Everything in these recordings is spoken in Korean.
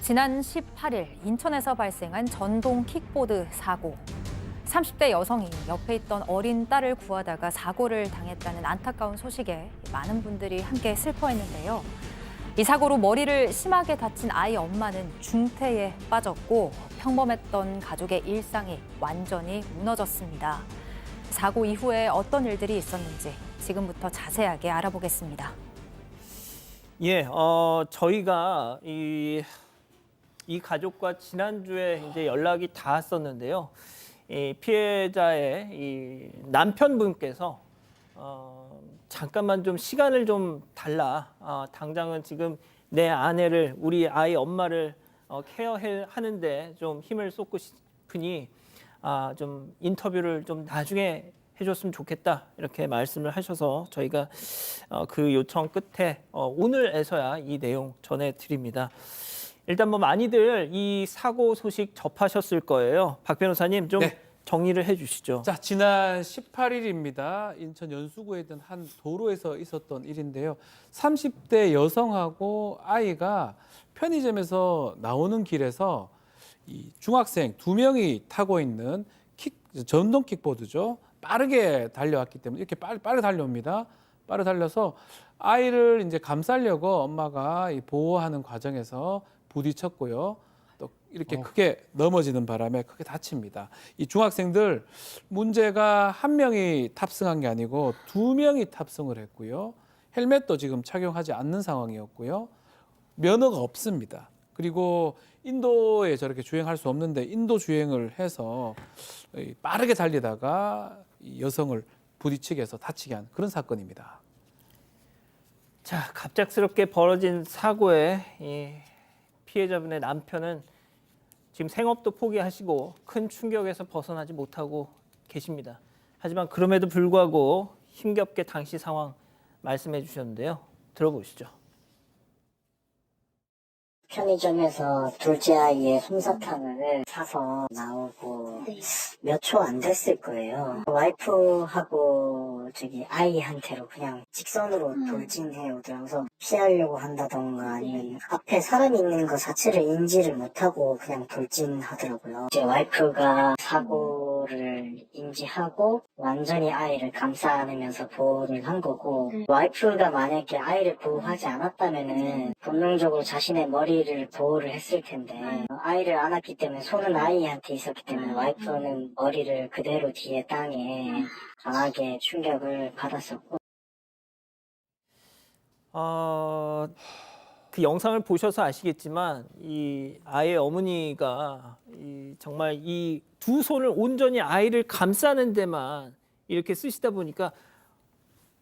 지난 18일 인천에서 발생한 전동 킥보드 사고. 30대 여성이 옆에 있던 어린 딸을 구하다가 사고를 당했다는 안타까운 소식에 많은 분들이 함께 슬퍼했는데요. 이 사고로 머리를 심하게 다친 아이 엄마는 중태에 빠졌고 평범했던 가족의 일상이 완전히 무너졌습니다. 사고 이후에 어떤 일들이 있었는지 지금부터 자세하게 알아보겠습니다. 저희가 이 가족과 지난주에 이제 연락이 닿았었는데요. 이 피해자의 이 남편분께서 잠깐만 좀 시간을 좀 달라. 당장은 지금 내 아내를 우리 아이 엄마를 케어하는데 좀 힘을 쏟고 싶으니 좀 인터뷰를 좀 나중에 해줬으면 좋겠다 이렇게 말씀을 하셔서 저희가 그 요청 끝에 오늘에서야 이 내용 전해드립니다. 일단 많이들 이 사고 소식 접하셨을 거예요. 박 변호사님 좀 정리를 해주시죠. 자, 지난 18일입니다. 인천 연수구에 있던 한 도로에서 있었던 일인데요. 30대 여성하고 아이가 편의점에서 나오는 길에서 이 중학생 2명이 타고 있는 전동 킥보드죠. 빠르게 달려왔기 때문에 이렇게 빠르게 달려옵니다. 빠르게 달려서 아이를 이제 감싸려고 엄마가 보호하는 과정에서 부딪혔고요. 또 이렇게 크게 넘어지는 바람에 크게 다칩니다. 이 중학생들 문제가 한 명이 탑승한 게 아니고 2명이 탑승을 했고요. 헬멧도 지금 착용하지 않는 상황이었고요. 면허가 없습니다. 그리고 인도에 저렇게 주행할 수 없는데 인도 주행을 해서 빠르게 달리다가 이 여성을 부딪히게 해서 다치게 한 그런 사건입니다. 자, 갑작스럽게 벌어진 사고에 이 피해자분의 남편은 지금 생업도 포기하시고 큰 충격에서 벗어나지 못하고 계십니다. 하지만 그럼에도 불구하고 힘겹게 당시 상황 말씀해 주셨는데요. 들어보시죠. 편의점에서 둘째 아이의 솜사탕을 사서 나오고 몇 초 안 됐을 거예요. 와이프하고 아이한테로 그냥 직선으로 돌진해 오더라고요. 그래서 피하려고 한다던가 아니면 앞에 사람이 있는 것 자체를 인지를 못하고 그냥 돌진하더라고요. 제 와이프가 사고를 인지하고 완전히 아이를 감싸 안으면서 보호를 한 거고, 와이프가 만약에 아이를 보호하지 않았다면은 본능적으로 자신의 머리를 보호를 했을 텐데, 아이를 안았기 때문에 손은 아이한테 있었기 때문에 와이프는 머리를 그대로 뒤에 땅에 강하게 충격을 받았었고. 그 영상을 보셔서 아시겠지만 이 아이의 어머니가 정말 이 두 손을 온전히 아이를 감싸는 데만 이렇게 쓰시다 보니까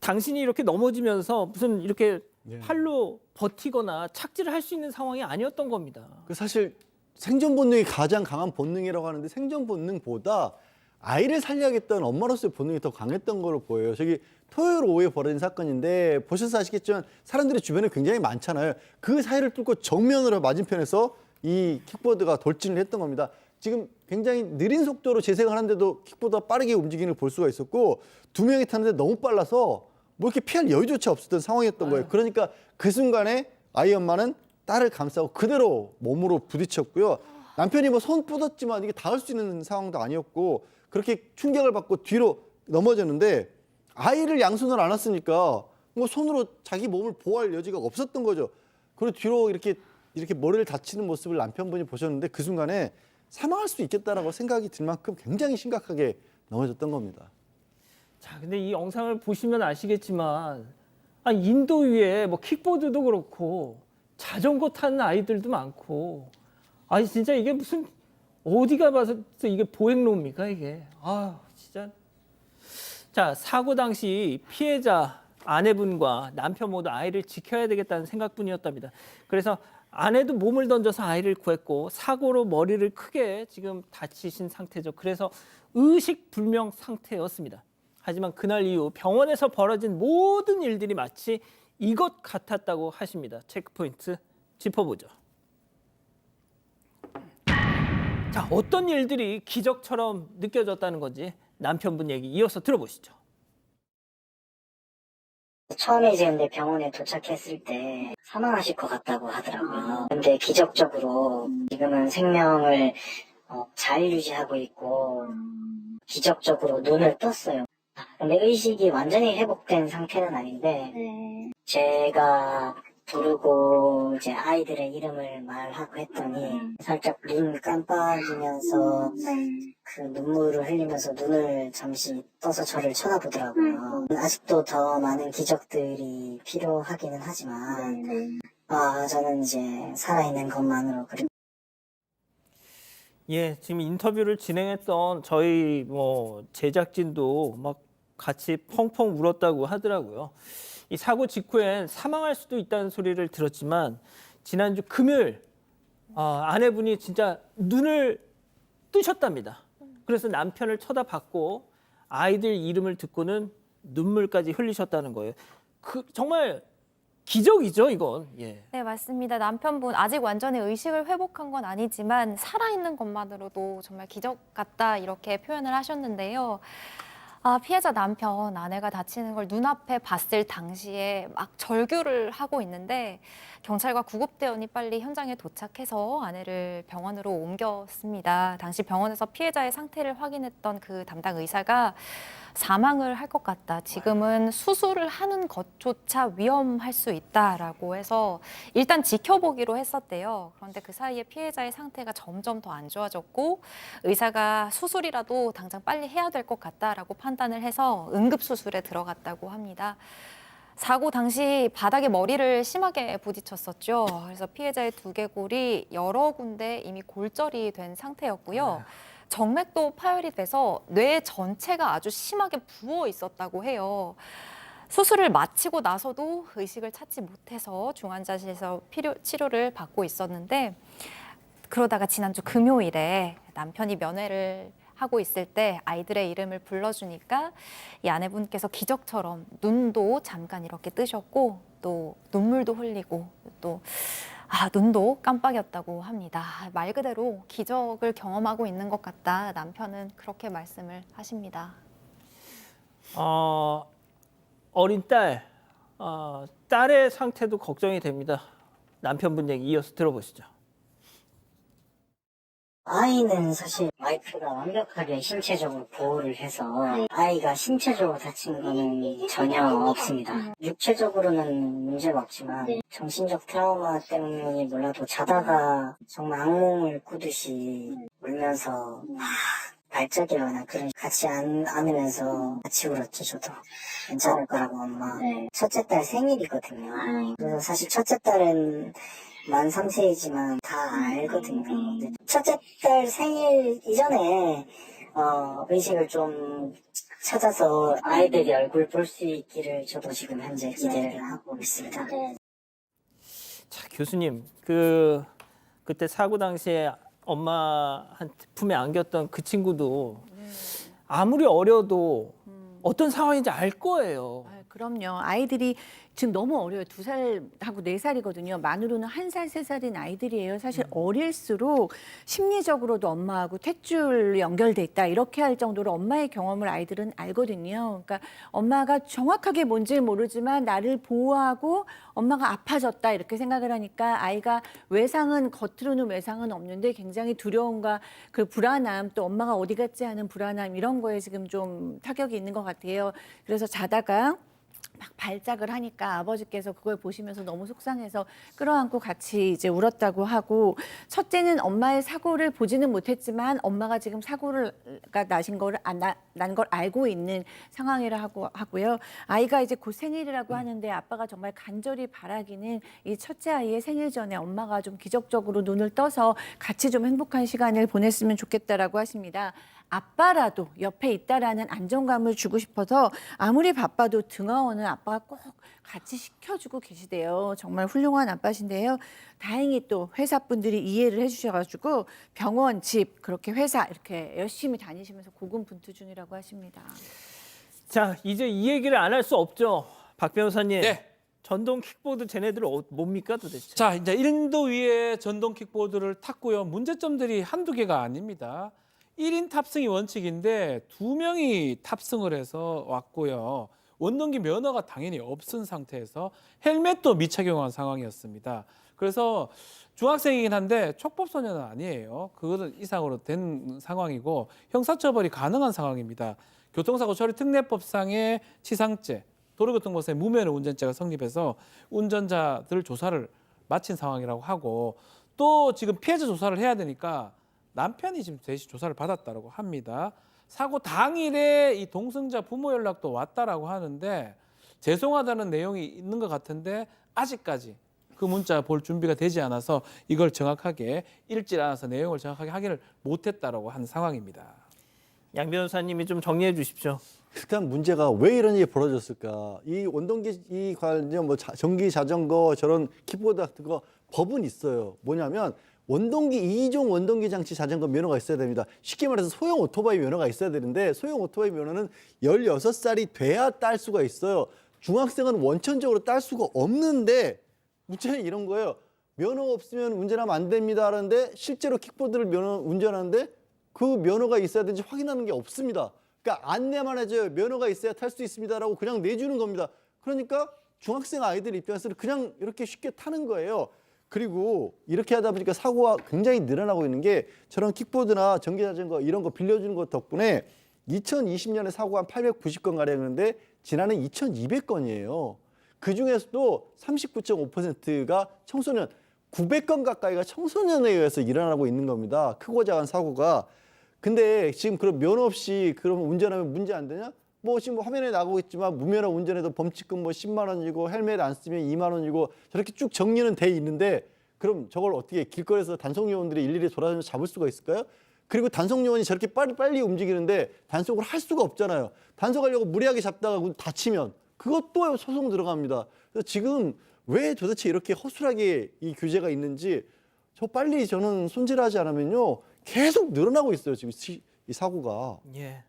당신이 이렇게 넘어지면서 무슨 이렇게 팔로 버티거나 착지를 할 수 있는 상황이 아니었던 겁니다. 사실 생존 본능이 가장 강한 본능이라고 하는데 생존 본능보다 아이를 살려야겠다는 엄마로서의 본능이 더 강했던 걸로 보여요. 저기 토요일 오후에 벌어진 사건인데 보셔서 아시겠지만 사람들이 주변에 굉장히 많잖아요. 그 사이를 뚫고 정면으로 맞은편에서 이 킥보드가 돌진을 했던 겁니다. 지금 굉장히 느린 속도로 재생을 하는데도 킥보드가 빠르게 움직이는 걸 볼 수가 있었고, 2명이 타는데 너무 빨라서 이렇게 피할 여유조차 없었던 상황이었던 거예요. 그러니까 그 순간에 아이 엄마는 딸을 감싸고 그대로 몸으로 부딪혔고요. 남편이 손 뻗었지만 이게 닿을 수 있는 상황도 아니었고 그렇게 충격을 받고 뒤로 넘어졌는데, 아이를 양손으로 안았으니까 손으로 자기 몸을 보호할 여지가 없었던 거죠. 그리고 뒤로 이렇게 머리를 다치는 모습을 남편분이 보셨는데 그 순간에 사망할 수 있겠다라고 생각이 들 만큼 굉장히 심각하게 넘어졌던 겁니다. 자, 근데 이 영상을 보시면 아시겠지만 인도 위에 킥보드도 그렇고 자전거 타는 아이들도 많고, 진짜 이게 무슨 어디가 봐서 이게 보행로입니까 이게? 진짜. 자, 사고 당시 피해자 아내분과 남편 모두 아이를 지켜야 되겠다는 생각뿐이었답니다. 그래서 아내도 몸을 던져서 아이를 구했고 사고로 머리를 크게 지금 다치신 상태죠. 그래서 의식불명 상태였습니다. 하지만 그날 이후 병원에서 벌어진 모든 일들이 마치 이것 같았다고 하십니다. 체크포인트 짚어보죠. 자, 어떤 일들이 기적처럼 느껴졌다는 건지 남편분 얘기 이어서 들어보시죠. 처음에 이제 근데 병원에 도착했을 때 사망하실 것 같다고 하더라고요. 근데 기적적으로 지금은 생명을 잘 유지하고 있고 기적적으로 눈을 떴어요. 근데 의식이 완전히 회복된 상태는 아닌데 제가 부르고 이제 아이들의 이름을 말하고 했더니 살짝 눈 깜빡이면서 그 눈물을 흘리면서 눈을 잠시 떠서 저를 쳐다보더라고요. 아직도 더 많은 기적들이 필요하기는 하지만 저는 이제 살아있는 것만으로 그리고 예, 지금 인터뷰를 진행했던 저희 뭐 제작진도 막 같이 펑펑 울었다고 하더라고요. 이 사고 직후엔 사망할 수도 있다는 소리를 들었지만 지난주 금요일 아내분이 진짜 눈을 뜨셨답니다. 그래서 남편을 쳐다봤고 아이들 이름을 듣고는 눈물까지 흘리셨다는 거예요. 정말 기적이죠, 이건. 예. 네, 맞습니다. 남편분 아직 완전히 의식을 회복한 건 아니지만 살아있는 것만으로도 정말 기적 같다 이렇게 표현을 하셨는데요. 피해자 남편, 아내가 다치는 걸 눈앞에 봤을 당시에 막 절규를 하고 있는데 경찰과 구급대원이 빨리 현장에 도착해서 아내를 병원으로 옮겼습니다. 당시 병원에서 피해자의 상태를 확인했던 그 담당 의사가 사망을 할 것 같다. 지금은 수술을 하는 것조차 위험할 수 있다라고 해서 일단 지켜보기로 했었대요. 그런데 그 사이에 피해자의 상태가 점점 더 안 좋아졌고 의사가 수술이라도 당장 빨리 해야 될 것 같다라고 판단을 해서 응급수술에 들어갔다고 합니다. 사고 당시 바닥에 머리를 심하게 부딪혔었죠. 그래서 피해자의 두개골이 여러 군데 이미 골절이 된 상태였고요. 정맥도 파열이 돼서 뇌 전체가 아주 심하게 부어 있었다고 해요. 수술을 마치고 나서도 의식을 찾지 못해서 중환자실에서 치료를 받고 있었는데 그러다가 지난주 금요일에 남편이 면회를 하고 있을 때 아이들의 이름을 불러주니까 이 아내분께서 기적처럼 눈도 잠깐 이렇게 뜨셨고 또 눈물도 흘리고 또 눈도 깜빡였다고 합니다. 말 그대로 기적을 경험하고 있는 것 같다. 남편은 그렇게 말씀을 하십니다. 어린 딸의 상태도 걱정이 됩니다. 남편분 얘기 이어서 들어보시죠. 아이는 사실 와이프가 완벽하게 신체적으로 보호를 해서 아이가 신체적으로 다친 거는 전혀 없습니다. 육체적으로는 문제가 없지만 정신적 트라우마 때문에 몰라도 자다가 정말 악몽을 꾸듯이 울면서 발작이 일어나 그런 같이 안으면서 같이 울었죠. 저도 괜찮을 거라고 엄마. 첫째 딸 생일이거든요. 그래서 사실 첫째 딸은 만 3세이지만 다 알거든요. 근데 첫째 딸 생일 이전에 의식을 좀 찾아서 아이들이 얼굴 볼 수 있기를 저도 지금 현재 기대를 하고 있습니다. 자, 교수님, 그때 사고 당시에 엄마한테 품에 안겼던 그 친구도 아무리 어려도 어떤 상황인지 알 거예요. 그럼요. 아이들이 지금 너무 어려요. 2살하고 4살이거든요. 만으로는 1살, 3살인 아이들이에요. 사실 어릴수록 심리적으로도 엄마하고 탯줄 연결돼 있다. 이렇게 할 정도로 엄마의 경험을 아이들은 알거든요. 그러니까 엄마가 정확하게 뭔지 모르지만 나를 보호하고 엄마가 아파졌다 이렇게 생각을 하니까 아이가 겉으로는 외상은 없는데 굉장히 두려움과 그 불안함 또 엄마가 어디 갔지 하는 불안함 이런 거에 지금 좀 타격이 있는 것 같아요. 그래서 자다가 막 발작을 하니까 아버지께서 그걸 보시면서 너무 속상해서 끌어안고 같이 이제 울었다고 하고 첫째는 엄마의 사고를 보지는 못했지만 엄마가 지금 사고가 난 걸 알고 있는 상황이라 하고요. 아이가 이제 곧 생일이라고 하는데 아빠가 정말 간절히 바라기는 이 첫째 아이의 생일 전에 엄마가 좀 기적적으로 눈을 떠서 같이 좀 행복한 시간을 보냈으면 좋겠다라고 하십니다. 아빠라도 옆에 있다라는 안정감을 주고 싶어서 아무리 바빠도 등하원은 아빠가 꼭 같이 시켜주고 계시대요. 정말 훌륭한 아빠신데요. 다행히 또 회사 분들이 이해를 해주셔가지고 병원, 집, 그렇게 회사 이렇게 열심히 다니시면서 고군분투 중이라고 하십니다. 자, 이제 이 얘기를 안 할 수 없죠. 박 변호사님. 네. 전동 킥보드 쟤네들 뭡니까 도대체? 자, 이제 인도 위에 전동 킥보드를 탔고요. 문제점들이 한두 개가 아닙니다. 1인 탑승이 원칙인데 2명이 탑승을 해서 왔고요. 원동기 면허가 당연히 없은 상태에서 헬멧도 미착용한 상황이었습니다. 그래서 중학생이긴 한데 촉법소년은 아니에요. 그거는 이상으로 된 상황이고 형사처벌이 가능한 상황입니다. 교통사고 처리 특례법상의 치상죄, 도로교통법상의 무면허 운전죄가 성립해서 운전자들 조사를 마친 상황이라고 하고 또 지금 피해자 조사를 해야 되니까 남편이 지금 대신 조사를 받았다고 합니다. 사고 당일에 이 동승자 부모 연락도 왔다라고 하는데 죄송하다는 내용이 있는 것 같은데 아직까지 그 문자 볼 준비가 되지 않아서 이걸 정확하게 읽질 않아서 내용을 정확하게 확인을 못했다라고 한 상황입니다. 양 변호사님이 좀 정리해 주십시오. 일단 문제가 왜 이런 일이 벌어졌을까? 이 원동기 이 관련 뭐 전기 자전거 저런 킥보드 같은 거 법은 있어요. 뭐냐면 원동기 2종 원동기 장치 자전거 면허가 있어야 됩니다. 쉽게 말해서 소형 오토바이 면허가 있어야 되는데 소형 오토바이 면허는 16살이 돼야 딸 수가 있어요. 중학생은 원천적으로 딸 수가 없는데 문제는 이런 거예요. 면허 없으면 운전하면 안 됩니다 하는데 실제로 킥보드를 운전하는데 그 면허가 있어야 되는지 확인하는 게 없습니다. 그러니까 안내만 해줘요. 면허가 있어야 탈 수 있습니다라고 그냥 내주는 겁니다. 그러니까 중학생 아이들 입장에서는 그냥 이렇게 쉽게 타는 거예요. 그리고 이렇게 하다 보니까 사고가 굉장히 늘어나고 있는 게 저런 킥보드나 전기자전거 이런 거 빌려주는 것 덕분에 2020년에 사고가 한 890건 가량인데 지난해 2200건이에요. 그중에서도 39.5%가 청소년, 900건 가까이가 청소년에 의해서 일어나고 있는 겁니다. 크고 작은 사고가. 근데 지금 그럼 면허 없이 그럼 운전하면 문제 안 되냐? 뭐 지금 화면에 나오고 있지만 무면허 운전해도 범칙금 뭐 10만 원이고 헬멧 안 쓰면 2만 원이고 저렇게 쭉 정리는 돼 있는데 그럼 저걸 어떻게 길거리에서 단속 요원들이 일일이 돌아다니면서 잡을 수가 있을까요? 그리고 단속 요원이 저렇게 빨리 움직이는데 단속을 할 수가 없잖아요. 단속하려고 무리하게 잡다가 다치면 그것도 소송 들어갑니다. 그래서 지금 왜 도대체 이렇게 허술하게 이 규제가 있는지 저 빨리 저는 손질하지 않으면요 계속 늘어나고 있어요. 지금 이 사고가. 예.